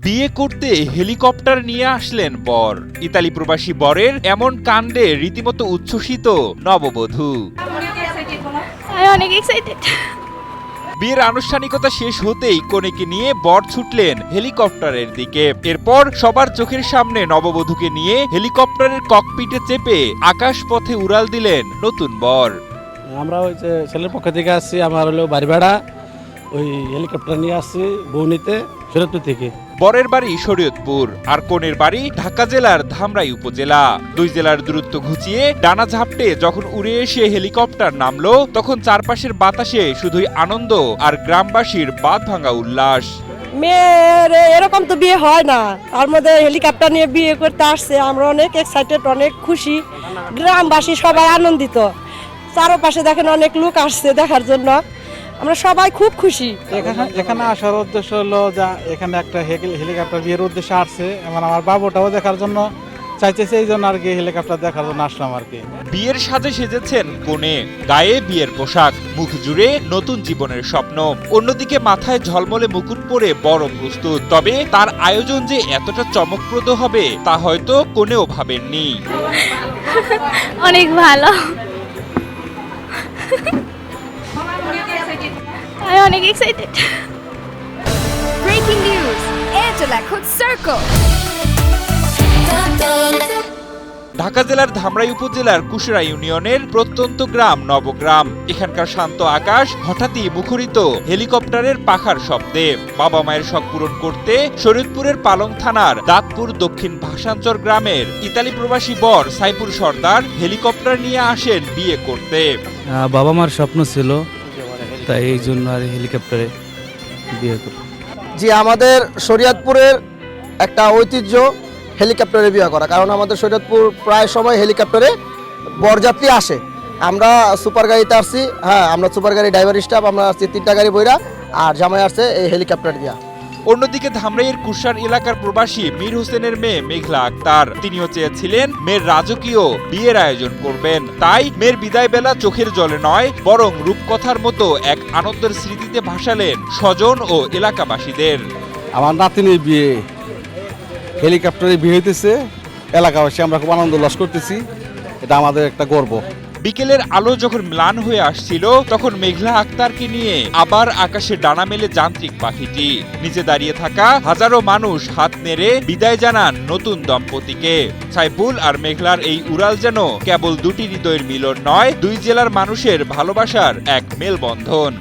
বিয়ে করতে হেলিকপ্টার নিয়ে আসলেন বর। ইতালি প্রবাসী বরের এমন কাণ্ডে রীতিমতো উচ্ছ্বসিত নববধূ। আমি অনেক এক্সাইটেড। বিয়ের আনুষ্ঠানিকতা শেষ হতেই কনেকে নিয়ে বর ছুটলেন হেলিকপ্টারের দিকে। এরপর সবার চোখের সামনে নববধূকে নিয়ে হেলিকপ্টারের ককপিটে চেপে আকাশ পথে উড়াল দিলেন নতুন বর। আমরা ওই যে ছেলের পক্ষ থেকে আসছি, আমার হলো বাড়ি ভাড়া, ওই হেলিকপ্টার নিয়ে আসছি বৌনিতে শরীয়তপুর থেকে। বরের বাড়ি শরীয়তপুর আর কনের বাড়ি ঢাকা জেলার ধামরাই উপজেলা। দুই জেলার দূরত্ব ঘুচিয়ে ডানা ঝাপটে যখন উড়ে এসে হেলিকপ্টার নামলো, তখন চারপাশের বাতাসে শুধুই আনন্দ আর গ্রামবাসীর বাঁধ ভাঙা উল্লাস। মেয়ের এরকম তো বিয়ে হয় না, তার মধ্যে হেলিকপ্টার নিয়ে বিয়ে করতে আসছে। আমরা অনেক এক্সাইটেড, অনেক খুশি, গ্রামবাসী সবাই আনন্দিত। চারপাশে দেখেন অনেক লোক আসছে দেখার জন্য, আমরা সবাই খুব খুশি। এখানে আসার উদ্দেশ্য হলো যা এখানে একটা হেলিকপ্টার বিয়ের উদ্দেশ্যে আসছে, এবং আমার বাবুটাও দেখার জন্য চাইতেছে, এই জন্য আর কি হেলিকপ্টার দেখার জন্য আসলাম আর কি। বিয়ের সাজে সেজেছেন কনে, গায়ে বিয়ের পোশাক, মুখ জুড়ে নতুন জীবনের স্বপ্ন। অন্যদিকে মাথায় ঝলমলে মুকুট পরে বড় প্রস্তুত। তবে তার আয়োজন যে এতটা চমকপ্রদ হবে তা হয়তো কনেও ভাবেননি। অনেক ভালো। আমি অনেক excited. Breaking news, Angela Cook Circle. Dhaka জেলার ধামরাই উপজেলার কুশরা ইউনিয়নের প্রত্যন্ত গ্রাম নবগ্রাম। এখানকার শান্ত আকাশ হঠাৎই মুখরিত হেলিকপ্টারের পাখার শব্দে। বাবা মায়ের শখ পূরণ করতে শরীয়তপুরের পালং থানার দাঁতপুর দক্ষিণ ভাষাঞ্চর গ্রামের ইতালি প্রবাসী বর সাইফুল সর্দার হেলিকপ্টার নিয়ে আসেন বিয়ে করতে। বাবা মার স্বপ্ন ছিল, তাই এই জন্য আর হেলিকপ্টারে বিয়ে করি। জি, আমাদের শরীয়তপুরের একটা ঐতিহ্য হেলিকপ্টারে বিয়ে করা, কারণ আমাদের শরীয়তপুর প্রায় সময় হেলিকপ্টারে বরযাত্রী আসে। আমরা সুপার গাড়িতে আসছি, হ্যাঁ আমরা সুপার গাড়ি ড্রাইভার স্টাফ, আমরা আসছি 3টা গাড়ি বইরা, আর জামাই আসছে এই হেলিকপ্টার দিয়া। অন্যদিকে ধামরাইয়ের কুশার এলাকার প্রবাসী মীর হোসেনের মেয়ে মেঘলা আক্তার, তিনিও চেয়েছিলেন মেয়ের রাজকীয় বিয়ের আয়োজন করবেন। তাই মেয়ের বিদায় বেলা চোখের জলে নয়, বরং রূপকথার মতো এক আনন্দের স্মৃতিতে ভাসালেন স্বজন ও এলাকাবাসীদের। আমার নাতিনের বিয়ে হেলিকপ্টারে বিয়ে হইতেছে, এলাকাবাসী আমরা খুব আনন্দ উল্লাস করতেছি, এটা আমাদের একটা গর্ব। বিকেলের আলো যখন ম্লান হয়ে আসছিল, তখন মেঘলা আক্তারকে নিয়ে আবার আকাশে ডানা মেলে যান্ত্রিক পাখিটি। নিচে দাঁড়িয়ে থাকা হাজারো মানুষ হাত নেড়ে বিদায় জানান নতুন দম্পতিকে। সাইফুল আর মেঘলার এই উড়াল যেন কেবল দুটি হৃদয়ের মিলন নয়, দুই জেলার মানুষের ভালোবাসার এক মেলবন্ধন।